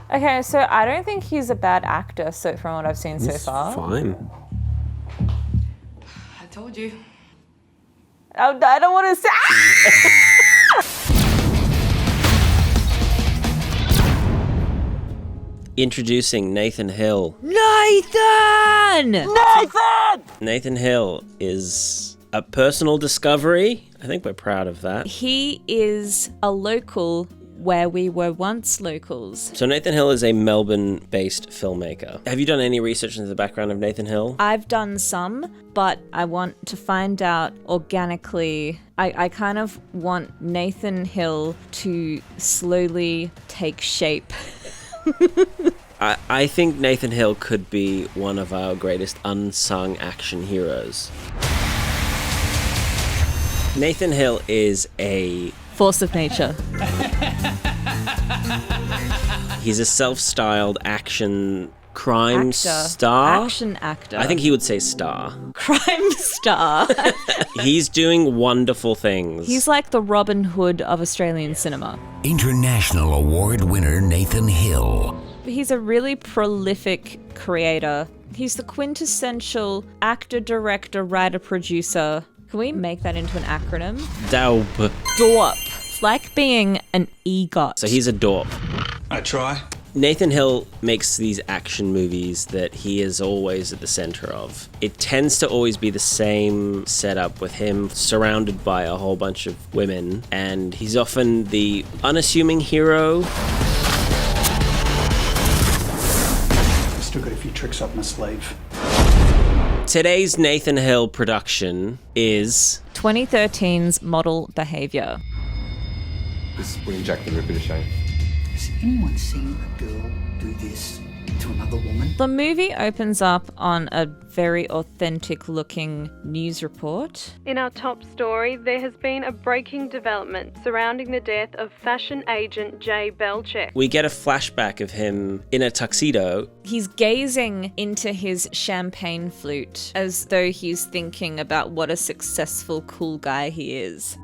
Okay, so I don't think he's a bad actor, so from what I've seen so far. Fine. I told you. I don't want to say. Introducing Nathan Hill. Nathan! Nathan Hill is a personal discovery. I think we're proud of that. He is a local where we were once locals. So Nathan Hill is a Melbourne-based filmmaker. Have you done any research into the background of Nathan Hill? I've done some, but I want to find out organically. I kind of want Nathan Hill to slowly take shape. I think Nathan Hill could be one of our greatest unsung action heroes. Nathan Hill is a Force of nature. He's a self-styled action crime Actor. star. Action actor. I think he would say star. Crime star. He's doing wonderful things. He's like the Robin Hood of Australian cinema. International award winner Nathan Hill. He's a really prolific creator. He's the quintessential actor, director, writer, producer. Can we make that into an acronym? Dope. DORP. It's like being an EGOT. So he's a dorp. I try. Nathan Hill makes these action movies that he is always at the center of. It tends to always be the same setup with him surrounded by a whole bunch of women, and he's often the unassuming hero. I've still got a few tricks up my sleeve. Today's Nathan Hill production is 2013's model Behaviour. This is putting Jack the Ripper to shame. Has anyone seen a girl do this to another woman? The movie opens up on a very authentic looking news report. In our top story, there has been a breaking development surrounding the death of fashion agent Jay Belcheck. we get a flashback of him in a tuxedo. He's gazing into his champagne flute as though he's thinking about what a successful, cool guy he is.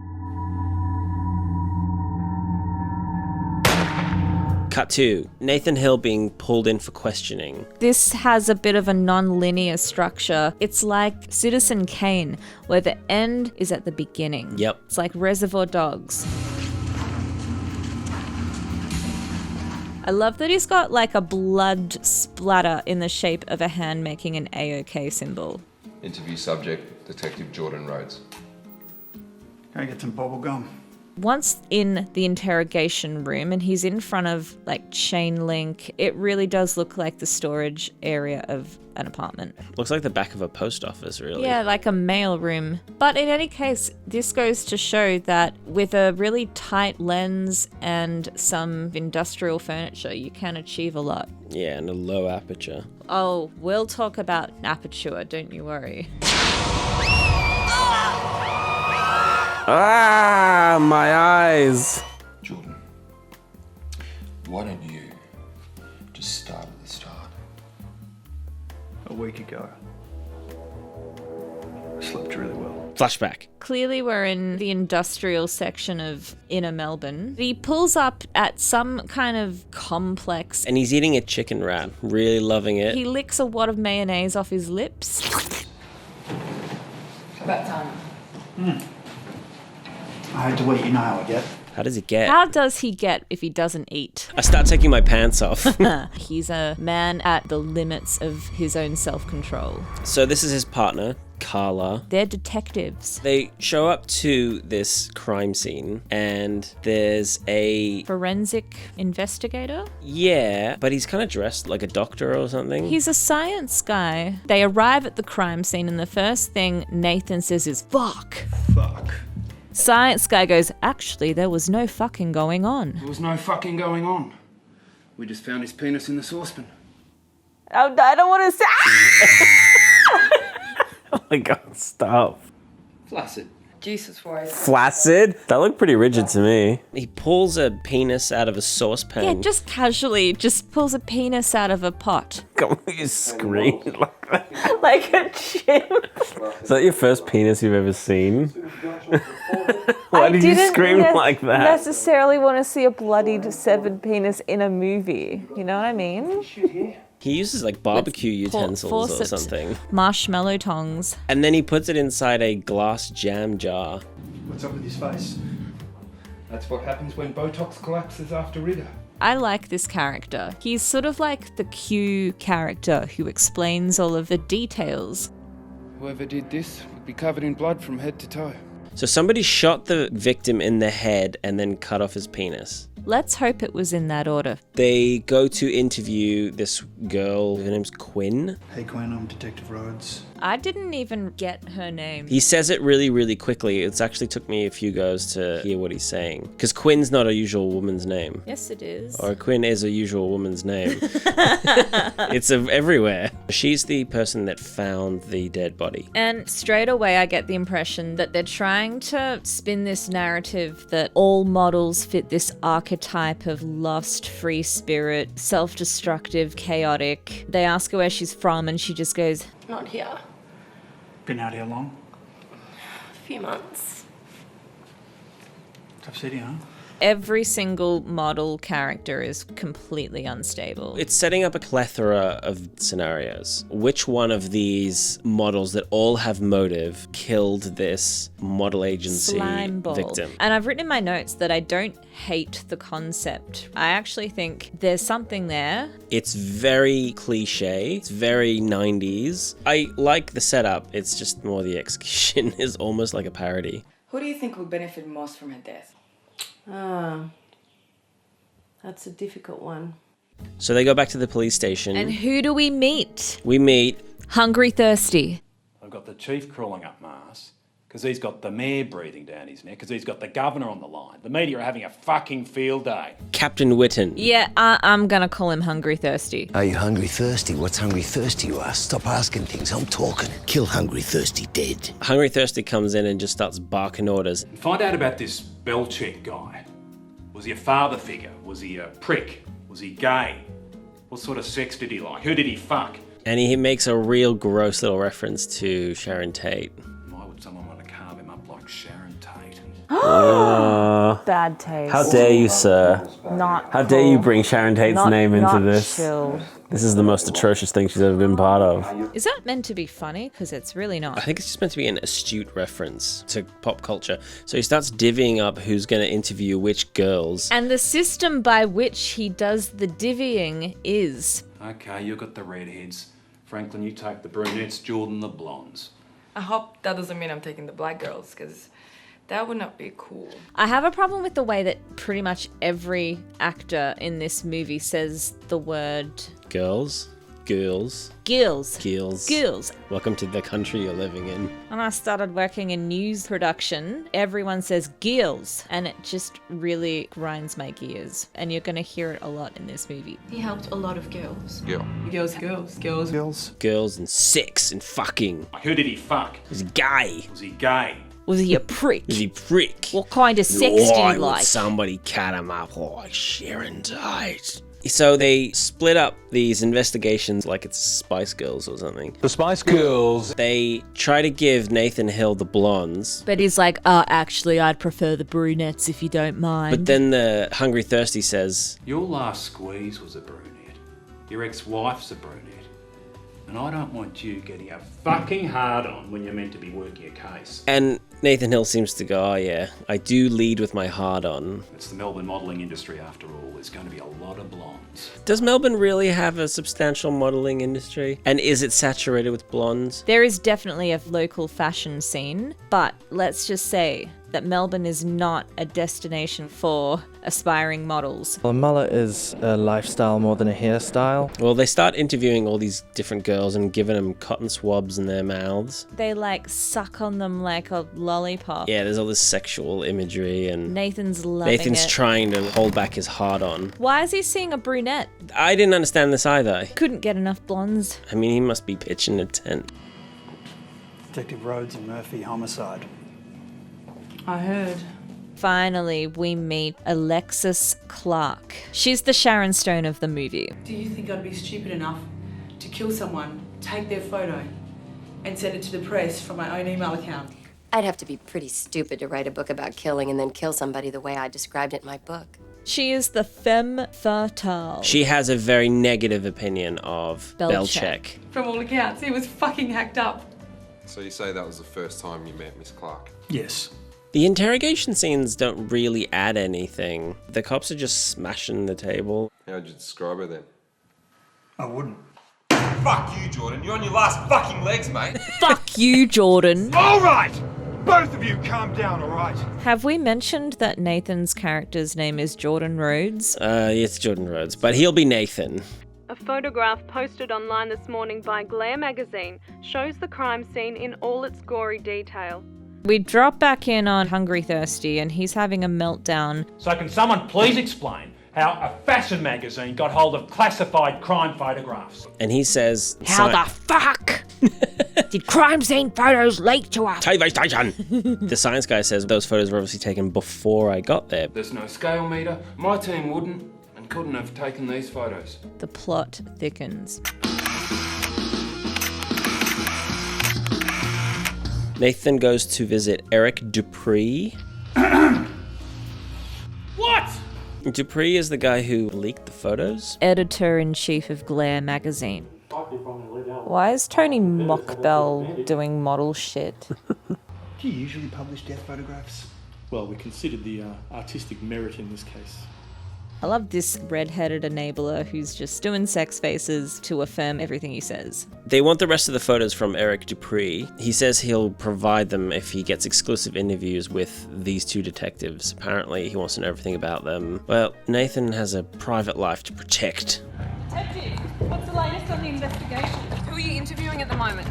Cut to Nathan Hill being pulled in for questioning. This has a bit of a non-linear structure. It's like Citizen Kane, where the end is at the beginning. Yep. It's like Reservoir Dogs. I love that he's got like a blood splatter in the shape of a hand making an A-OK symbol. Interview subject, Detective Jordan Rhodes. Can I get some bubble gum? Once in the interrogation room and he's in front of like chain link, it really does look like the storage area of an apartment. Looks like the back of a post office, really. Yeah, like a mail room. But in any case, this goes to show that with a really tight lens and some industrial furniture, you can achieve a lot. Yeah, and a low aperture. Oh, we'll talk about aperture, don't you worry. Ah, my eyes. Jordan, why don't you just start at the start? A week ago. I slept really well. Flashback. Clearly we're in the industrial section of inner Melbourne. He pulls up at some kind of complex. And he's eating a chicken wrap, really loving it. He licks a wad of mayonnaise off his lips. About time. I had to eat, you know how I get. How does he get? How does he get if he doesn't eat? I start taking my pants off. He's a man at the limits of his own self-control. So this is his partner, Carla. They're detectives. They show up to this crime scene and there's a... Forensic investigator? Yeah, but he's kind of dressed like a doctor or something. He's a science guy. They arrive at the crime scene and the first thing Nathan says is, "Fuck." Fuck. Science guy goes, "Actually, there was no fucking going on." There was no fucking going on. We just found his penis in the saucepan. I don't want to say. Oh my god, stop. Flaccid. Jesus Christ. Flaccid? That looked pretty rigid to me. He pulls a penis out of a saucepan. Yeah, just casually, just pulls a penis out of a pot. Come on, you scream like that. Like a chimp. Is that your first penis you've ever seen? Why I did you didn't scream like that? necessarily want to see a bloodied severed penis in a movie. You know what I mean? He uses like barbecue With utensils or forceps, something. Marshmallow tongs. And then he puts it inside a glass jam jar. What's up with his face? That's what happens when Botox collapses after Ritter. I like this character. He's sort of like the Q character who explains all of the details. Whoever did this would be covered in blood from head to toe. So somebody shot the victim in the head and then cut off his penis. Let's hope it was in that order. They go to interview this girl. Her name's Quinn. Hey Quinn, I'm Detective Rhodes. I didn't even get her name. He says it really, really quickly. It's actually took me a few goes to hear what he's saying. Because Quinn's not a usual woman's name. Yes, it is. Or Quinn is a usual woman's name. It's everywhere. She's the person that found the dead body. And straight away, I get the impression that they're trying to spin this narrative that all models fit this archetype of lost, free spirit, self-destructive, chaotic. They ask her where she's from, and she just goes, Not here. Been out here long? A few months. Tough city, huh? every single model character is completely unstable. It's setting up a plethora of scenarios. Which one of these models that all have motive killed this model agency Slimeball. victim? And I've written in my notes that I don't hate the concept. I actually think there's something there. It's very cliche. It's very 90s. I like the setup. It's just more the execution is almost like a parody. Who do you think would benefit most from her death? That's a difficult one. So they go back to the police station. And who do we meet? We meet Hungry Thirsty. I've got the chief crawling up my arse because he's got the mayor breathing down his neck because he's got the governor on the line. The media are having a fucking field day. Captain Witten. Yeah, I'm gonna call him Hungry Thirsty. Are you hungry thirsty? What's hungry thirsty you are? Stop asking things. I'm talking. Kill hungry thirsty dead. Hungry Thirsty comes in and just starts barking orders. And find out about this Belichick guy. Was he a father figure? Was he a prick? Was he gay? What sort of sex did he like? Who did he fuck? And he makes a real gross little reference to Sharon Tate. Why would someone want to carve him up like Sharon Tate? Bad taste. How dare you, sir? Not How dare you bring Sharon Tate's name into this? Chill. This is the most atrocious thing she's ever been part of. Is that meant to be funny? Because it's really not. I think it's just meant to be an astute reference to pop culture. So he starts divvying up who's going to interview which girls. And the system by which he does the divvying is... Okay, you got the redheads. Franklin, you take the brunettes, Jordan the blondes. I hope that doesn't mean I'm taking the black girls, because that would not be cool. I have a problem with the way that pretty much every actor in this movie says the word... Girls. Girls. Gills. Gills. Gills. Welcome to the country you're living in. When I started working in news production, everyone says gills, and it just really grinds my gears. And you're going to hear it a lot in this movie. He helped a lot of girls. Girl. Girls, girls, girls. Girls. Girls and sex and fucking. Who did he fuck? Was he gay? Was he gay? Was he a prick? Was he prick? What kind of sex did Why he would like? somebody cut him up like Sharon Tate? So they split up these investigations like it's Spice Girls or something. The Spice Girls. They try to give Nathan Hill the blondes. But he's like, actually, I'd prefer the brunettes if you don't mind. But then the Hungry Thirsty says, Your last squeeze was a brunette. Your ex-wife's a brunette. And I don't want you getting a fucking hard on when you're meant to be working a case. and Nathan Hill seems to go, oh yeah, I do lead with my hard on. It's the Melbourne modelling industry after all. There's going to be a lot of blondes. Does Melbourne really have a substantial modelling industry? And is it saturated with blondes? There is definitely a local fashion scene, but let's just say that Melbourne is not a destination for aspiring models. A mullet is a lifestyle more than a hairstyle. Well, they start interviewing all these different girls and giving them cotton swabs in their mouths. They like suck on them like a lollipop. Yeah, there's all this sexual imagery and Nathan's loving Nathan's it. trying to hold back his hard on. Why is he seeing a brunette? I didn't understand this either. Couldn't get enough blondes. I mean, he must be pitching a tent. Detective Rhodes and Murphy, homicide. I heard. Finally, we meet Alexis Clark. She's the Sharon Stone of the movie. Do you think I'd be stupid enough to kill someone, take their photo, and send it to the press from my own email account? I'd have to be pretty stupid to write a book about killing and then kill somebody the way I described it in my book. She is the femme fatale. She has a very negative opinion of Belchek. From all accounts, he was fucking hacked up. So you say that was the first time you met Miss Clark? Yes. The interrogation scenes don't really add anything. The cops are just smashing the table. How'd you describe her then? I wouldn't. Fuck you, Jordan. You're on your last fucking legs, mate. Fuck you, Jordan. All right! Both of you calm down, all right? Have we mentioned that Nathan's character's name is Jordan Rhodes? It's Jordan Rhodes, but he'll be Nathan. A photograph posted online this morning by Glare magazine shows the crime scene in all its gory detail. We drop back in on Hungry Thirsty and he's having a meltdown. So can someone please explain how a fashion magazine got hold of classified crime photographs? And he says... How the fuck did crime scene photos leak to us? TV station! The science guy says those photos were obviously taken before I got there. There's no scale meter. My team wouldn't and couldn't have taken these photos. The plot thickens. Nathan goes to visit Eric Dupree. What? Dupree is the guy who leaked the photos? Editor-in-chief of Glare magazine. Why is Tony Mockbell doing model shit? Do you usually publish death photographs? Well, we considered the artistic merit in this case. I love this red-headed enabler who's just doing sex faces to affirm everything he says. They want the rest of the photos from Eric Dupree. He says he'll provide them if he gets exclusive interviews with these two detectives. Apparently, he wants to know everything about them. Well, Nathan has a private life to protect. Detective, what's the latest on the investigation? Who are you interviewing at the moment?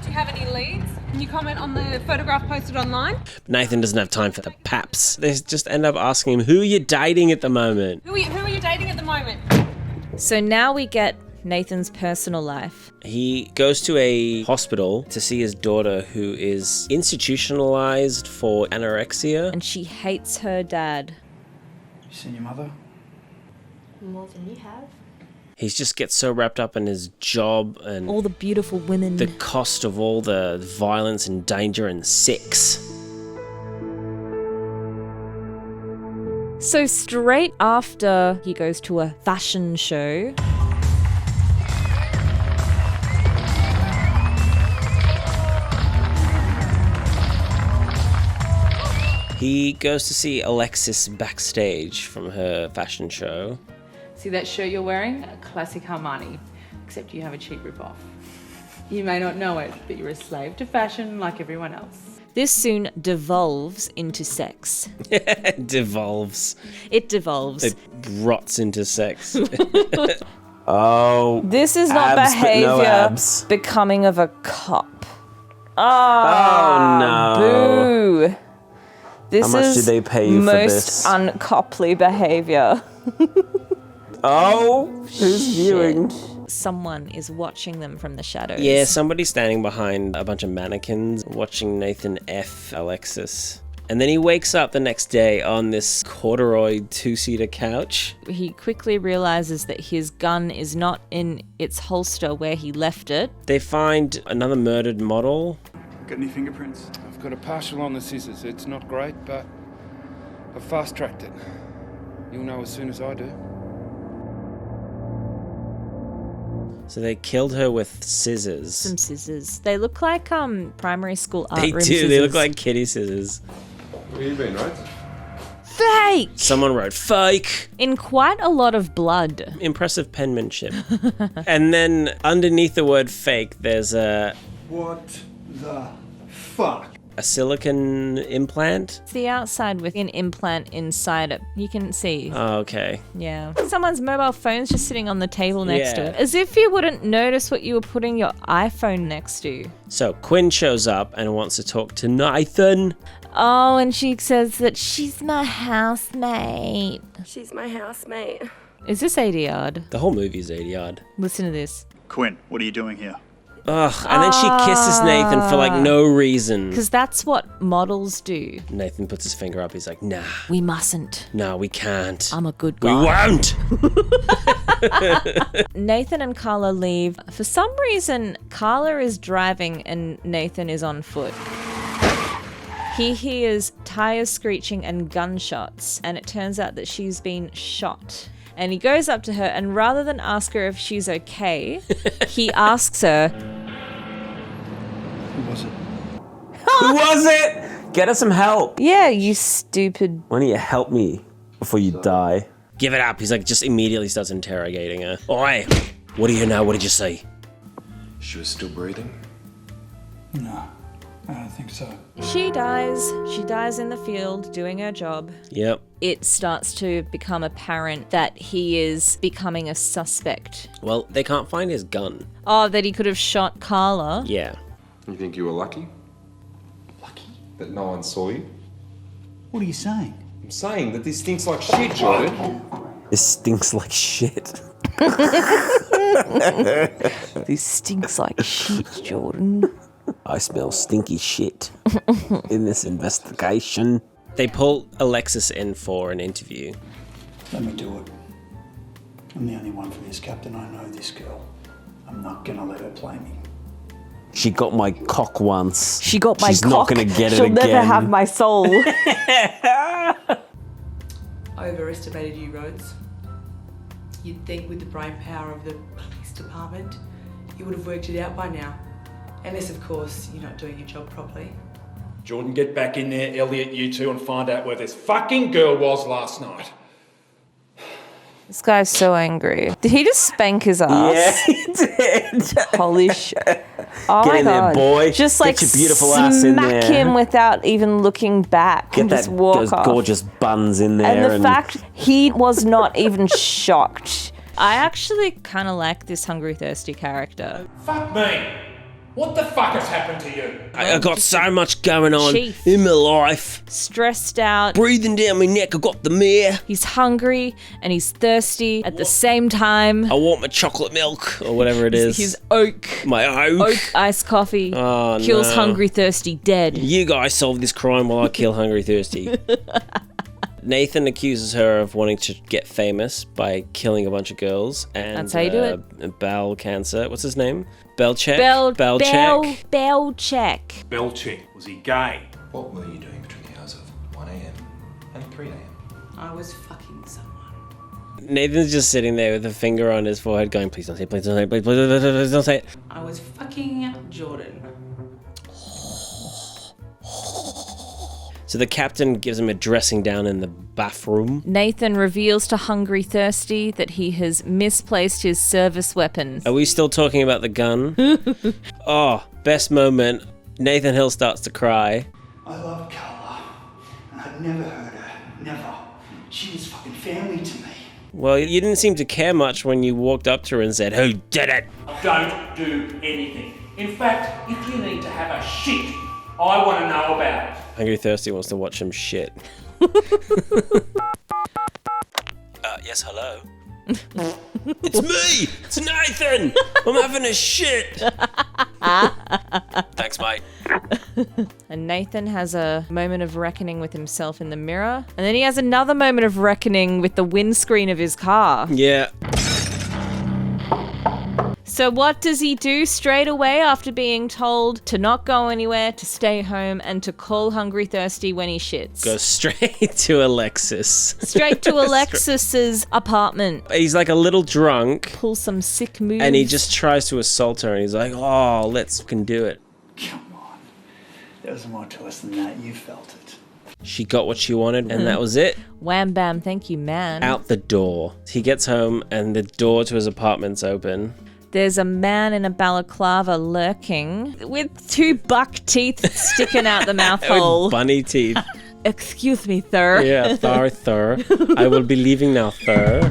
Do you have any leads? Can you comment on the photograph posted online? Nathan doesn't have time for the paps. They just end up asking him, who are you dating at the moment? Who are you dating at the moment? So now we get Nathan's personal life. He goes to a hospital to see his daughter who is institutionalized for anorexia. And she hates her dad. You seen your mother? More than you have. He just gets so wrapped up in his job and all the beautiful women. The cost of all the violence and danger and sex. So straight after he goes to a fashion show, he goes to see Alexis backstage from her fashion show. See that shirt you're wearing? A classic Armani, except you have a cheap rip-off. You may not know it, but you're a slave to fashion like everyone else. This soon devolves into sex. Devolves. It devolves. It rots into sex. Oh. This is not abs, behavior but no abs. becoming of a cop. Oh no. Boo. This How much is did they pay you for this? most uncoply behavior. Oh, who's viewing? Someone is watching them from the shadows. Yeah, somebody's standing behind a bunch of mannequins watching Nathan F. Alexis. And then he wakes up the next day on this corduroy two-seater couch. He quickly realizes that his gun is not in its holster where he left it. They find another murdered model. Got any fingerprints? I've got a partial on the scissors. It's not great, but I've fast-tracked it. You'll know as soon as I do. So they killed her with scissors. Some scissors. They look like primary school art They room do. scissors. They look like kitty scissors. Where you been, right? Fake! Someone wrote fake. In quite a lot of blood. Impressive penmanship. And then underneath the word fake, there's a... What the fuck? A silicone implant? It's the outside with an implant inside it. You can see. Oh, okay. Yeah. Someone's mobile phone's just sitting on the table next to Yeah. it. As if you wouldn't notice what you were putting your iPhone next to. So Quinn shows up and wants to talk to Nathan. Oh, and she says that she's my housemate. She's my housemate. Is this 80 odd? The whole movie's 80 odd. Listen to this. Quinn, what are you doing here? Ugh, and then she kisses Nathan for like no reason. Because that's what models do. Nathan puts his finger up. He's like, nah. We mustn't. No, we can't. I'm a good We guy. won't. Nathan and Carla leave. For some reason, Carla is driving and Nathan is on foot. He hears tires screeching and gunshots, and it turns out that she's been shot. And he goes up to her, and rather than ask her if she's okay, he asks her, Who was it? Who was it? Get us some help. Yeah, you stupid. Why don't you help me before you die? Give it up. He's like, just immediately starts interrogating her. Oi, what do you know? What did you see? She was still breathing? No, I don't think so. She dies. She dies in the field doing her job. Yep. It starts to become apparent that he is becoming a suspect. Well, they can't find his gun. Oh, that he could have shot Carla. Yeah. You think you were lucky? Lucky? That no one saw you? What are you saying? I'm saying that this stinks like shit, Jordan. This stinks like shit. This stinks like shit, Jordan. I smell stinky shit in this investigation. They pull Alexis in for an interview. Let me do it. I'm the only one for this, Captain. I know this girl. I'm not gonna let her play me. She got my cock once. She got my She's cock. not gonna get She'll it again. never have my soul. I overestimated you, Rhodes. You'd think with the brain power of the police department, you would have worked it out by now. Unless, of course, you're not doing your job properly. Jordan, get back in there, Elliot, you two, and find out where this fucking girl was last night. This guy's so angry. Did he just spank his ass? Yeah, he did. Holy shit. Oh Get my in God. there, boy. Just Get like your beautiful ass in smack there. him without even looking back. Get and that, just walk those off. gorgeous buns in there. And the fact he was not even shocked. I actually kind of like this hungry, thirsty character. Fuck me! What the fuck has happened to you? I got so much going on Chief. in my life. Stressed out. Breathing down my neck, I got the mare. He's hungry and he's thirsty at the same time. I want my chocolate milk, or whatever it is. His oak. My oak. Oak iced coffee. Oh, Kills no. hungry, thirsty, dead. You guys solve this crime while I kill hungry, thirsty. Nathan accuses her of wanting to get famous by killing a bunch of girls. And, That's how you do it. Bowel cancer. What's his name? Belchek? Belchek. Belchek, was he gay? What were you doing between the hours of 1 a.m. and 3 a.m.? I was fucking someone. Nathan's just sitting there with a finger on his forehead going, please don't say it, please don't say it, please don't say it. I was fucking Jordan. So the captain gives him a dressing down in the bathroom. Nathan reveals to Hungry Thirsty that he has misplaced his service weapon. Are we still talking about the gun? Oh, best moment. Nathan Hill starts to cry. I loved Carla, and I'd never hurt her. Never. She was fucking family to me. Well, you didn't seem to care much when you walked up to her and said, "Who did it?" Don't do anything. In fact, if you need to have a shit, I want to know about it. Hungry Thirsty wants to watch him shit. Yes, hello. It's me! It's Nathan! I'm having a shit! Thanks, mate. And Nathan has a moment of reckoning with himself in the mirror. And then he has another moment of reckoning with the windscreen of his car. Yeah. So what does he do straight away after being told to not go anywhere, to stay home, and to call Hungry Thirsty when he shits? Goes straight to Alexis. Straight to Alexis's apartment. He's like a little drunk. Pull some sick moves. And he just tries to assault her and he's like, oh, let's fucking do it. Come on. There was more to us than that. You felt it. She got what she wanted and that was it. Wham bam, thank you, man. Out the door. He gets home and the door to his apartment's open. There's a man in a balaclava lurking with 2 buck teeth sticking out the mouth hole. With bunny teeth. Excuse me, sir. Yeah, thir. I will be leaving now, thir.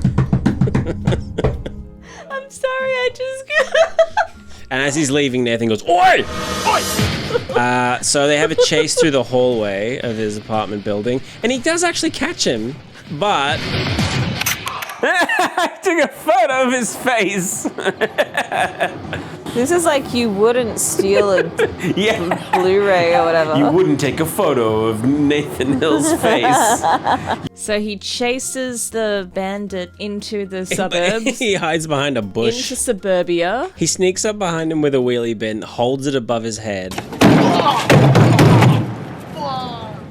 I'm sorry, I just... And as he's leaving, Nathan goes, oi! Oi! So they have a chase through the hallway of his apartment building, and he does actually catch him, but... I took a photo of his face. This is like you wouldn't steal a Blu-ray or whatever. You wouldn't take a photo of Nathan Hill's face. So he chases the bandit into the suburbs. He hides behind a bush. Into suburbia. He sneaks up behind him with a wheelie bin, holds it above his head.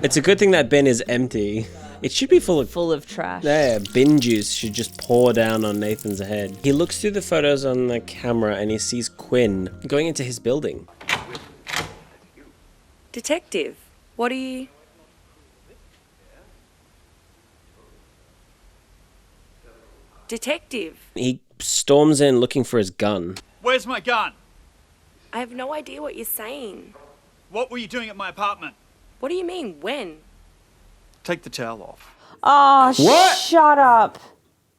It's a good thing that bin is empty. It should be full of trash. Yeah, bin juice should just pour down on Nathan's head. He looks through the photos on the camera and he sees Quinn going into his building. Detective, what are you... Detective. He storms in looking for his gun. Where's my gun? I have no idea what you're saying. What were you doing at my apartment? What do you mean, when? Take the towel off. Oh, What? shut up.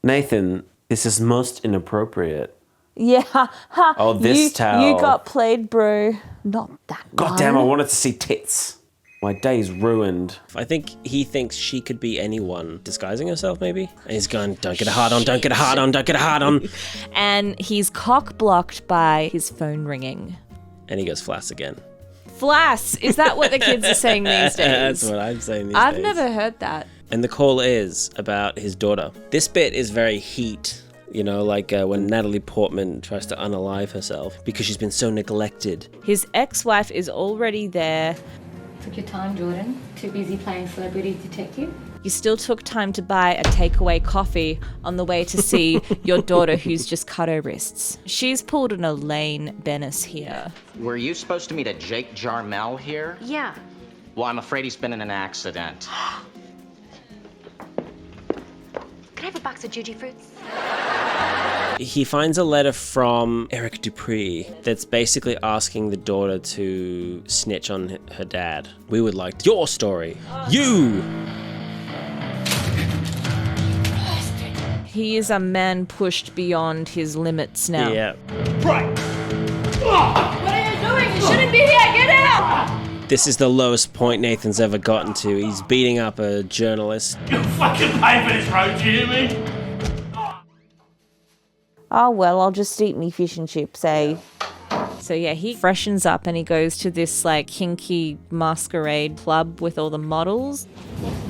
Nathan, this is most inappropriate. Yeah. Ha. Oh, this towel. You got played, bro. Not that God one. damn, I wanted to see tits. My day's ruined. I think he thinks she could be anyone. Disguising herself, maybe? And he's going, don't get a hard on, don't get a hard on, don't get a hard on. And he's cock-blocked by his phone ringing. And he goes flass again. Flass! Is that what the kids are saying these days? That's what I'm saying these days. I've never heard that. And the call is about his daughter. This bit is very Heat. You know, like when Natalie Portman tries to unalive herself because she's been so neglected. His ex-wife is already there. Took your time, Jordan. Too busy playing celebrity detective. You still took time to buy a takeaway coffee on the way to see your daughter who's just cut her wrists. She's pulled an Elaine Bennis here. Were you supposed to meet a Jake Jarmel here? Yeah. Well, I'm afraid he's been in an accident. Could I have a box of Juji fruits? He finds a letter from Eric Dupree that's basically asking the daughter to snitch on her dad. We would like your story. You! He is a man pushed beyond his limits now. Yeah. Right! What are you doing? You shouldn't be here. Get out! This is the lowest point Nathan's ever gotten to. He's beating up a journalist. You fucking pay for this road, do you hear me? Oh, well, I'll just eat me fish and chips, eh? So yeah, he freshens up and he goes to this like kinky masquerade club with all the models.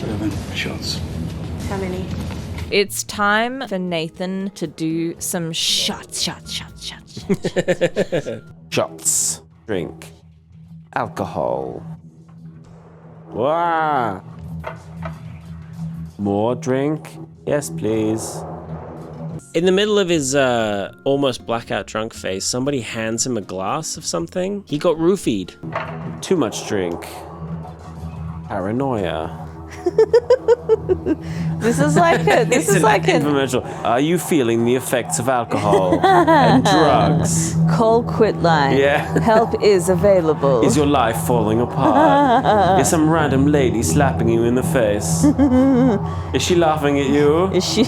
11 shots. How many? It's time for Nathan to do some shots. Shots. Drink. Alcohol. Wow. More drink? Yes, please. In the middle of his almost blackout drunk face, somebody hands him a glass of something. He got roofied. Too much drink. Paranoia. This is like an infomercial. Are you feeling the effects of alcohol and drugs? Call quit line. Yeah. Help is available. Is your life falling apart? Is some random lady slapping you in the face? Is she laughing at you? Is she?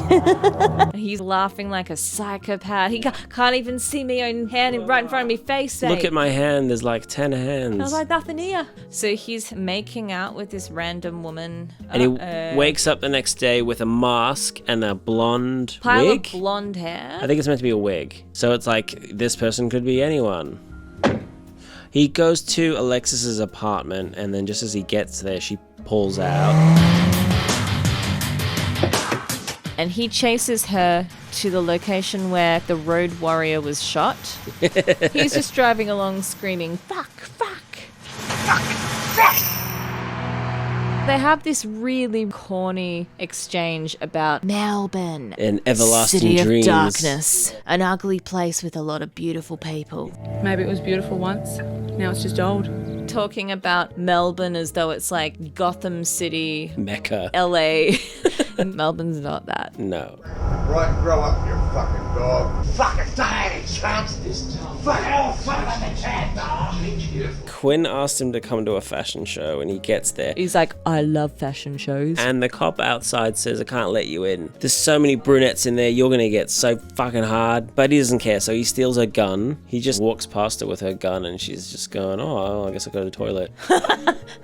He's laughing like a psychopath. He can't even see me own hand right in front of me face. Look at my hand. There's like 10 hands. I was like, nothing here. So he's making out with this random woman. And he wakes up the next day with a mask and a blonde pile wig. of blonde hair. I think it's meant to be a wig. So it's like, this person could be anyone. He goes to Alexis's apartment, and then just as he gets there, she pulls out. And he chases her to the location where the road warrior was shot. He's just driving along screaming, fuck, fuck. Fuck, fuck. They have this really corny exchange about Melbourne. An everlasting City dreams. of darkness. An ugly place with a lot of beautiful people. Maybe it was beautiful once. Now it's just old. Talking about Melbourne as though it's like Gotham City, Mecca, LA. Melbourne's not that. No. Right, grow up, you fucking dog. Fucking die any chance this time. Fucking old fuck the cat, dog. Quinn asked him to come to a fashion show, and he gets there. He's like, I love fashion shows. And the cop outside says, I can't let you in. There's so many brunettes in there, you're gonna get so fucking hard. But he doesn't care, so he steals her gun. He just walks past her with her gun, and she's just going, oh, I guess I'll go to the toilet.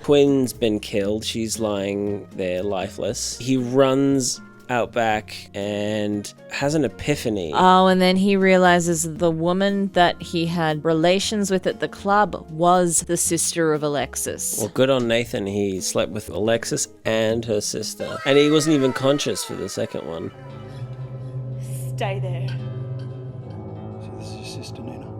Quinn's been killed. She's lying there lifeless. He runs out back and has an epiphany. Oh, and then he realizes the woman that he had relations with at the club was the sister of Alexis. Well, good on Nathan. He slept with Alexis and her sister. And he wasn't even conscious for the second one. Stay there. So this is your sister, Nina?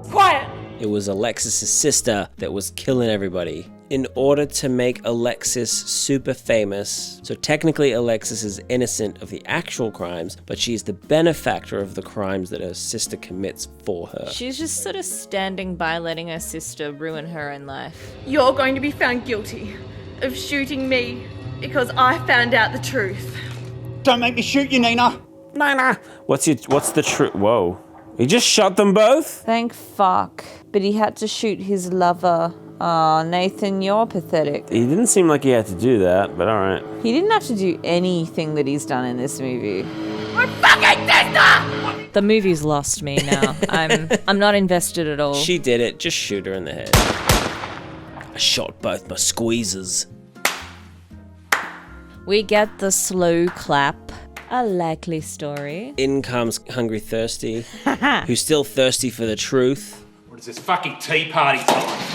Quiet! It was Alexis' sister that was killing everybody. in order to make Alexis super famous. So technically Alexis is innocent of the actual crimes, but she's the benefactor of the crimes that her sister commits for her. She's just sort of standing by letting her sister ruin her own life. You're going to be found guilty of shooting me because I found out the truth. Don't make me shoot you, Nina. Nina! What's the truth? Whoa. He just shot them both? Thank fuck. But he had to shoot his lover. Aw, Nathan, you're pathetic. He didn't seem like he had to do that, but alright. He didn't have to do anything that he's done in this movie. My fucking sister! The movie's lost me now. I'm not invested at all. She did it. Just shoot her in the head. I shot both my squeezers. We get the slow clap. A likely story. In comes Hungry Thirsty, who's still thirsty for the truth. What is this, fucking tea party time?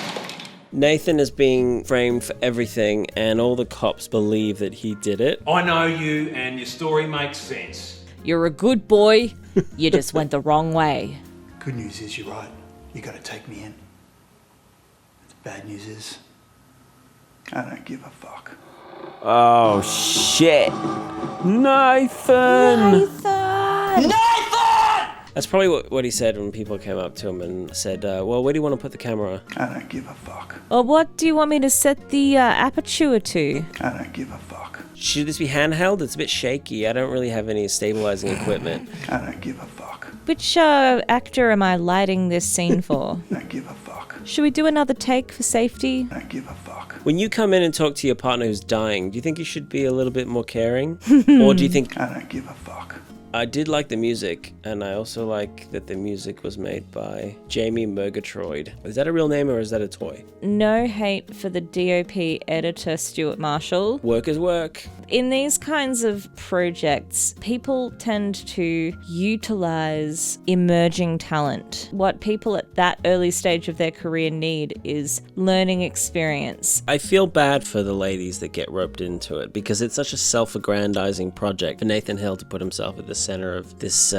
Nathan is being framed for everything, and all the cops believe that he did it. I know you, and your story makes sense. You're a good boy. You just went the wrong way. Good news is you're right. You gotta take me in. The bad news is, I don't give a fuck. Oh, shit. Nathan! That's probably what he said when people came up to him and said, well, where do you want to put the camera? I don't give a fuck. Or what do you want me to set the aperture to? I don't give a fuck. Should this be handheld? It's a bit shaky. I don't really have any stabilizing equipment. I don't give a fuck. Which actor am I lighting this scene for? I don't give a fuck. Should we do another take for safety? I don't give a fuck. When you come in and talk to your partner who's dying, do you think you should be a little bit more caring? Or do you think... I don't give a fuck. I did like the music, and I also like that the music was made by Jamie Murgatroyd. Is that a real name or is that a toy? No hate for the DOP editor Stuart Marshall. Work is work. In these kinds of projects, people tend to utilize emerging talent. What people at that early stage of their career need is learning experience. I feel bad for the ladies that get roped into it because it's such a self-aggrandizing project for Nathan Hill to put himself at the center of this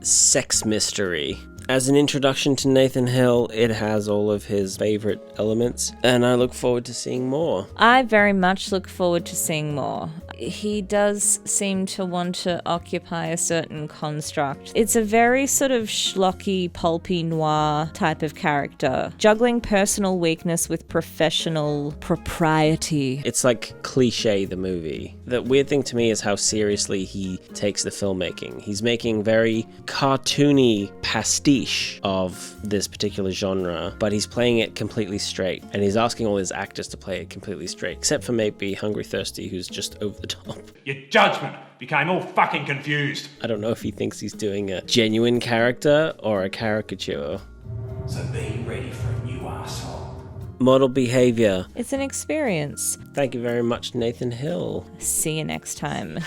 sex mystery. As an introduction to Nathan Hill, it has all of his favorite elements, and I look forward to seeing more. I very much look forward to seeing more. He does seem to want to occupy a certain construct. It's a very sort of schlocky, pulpy noir type of character, juggling personal weakness with professional propriety. It's like cliche, the movie. The weird thing to me is how seriously he takes the filmmaking. He's making very cartoony pastiche of this particular genre, but he's playing it completely straight, and he's asking all his actors to play it completely straight, except for maybe Hungry Thirsty, who's just over the top. Your judgment became all fucking confused. I don't know if he thinks he's doing a genuine character or a caricature. So be ready for a new asshole. Model Behaviour. It's an experience. Thank you very much, Nathan Hill. See you next time.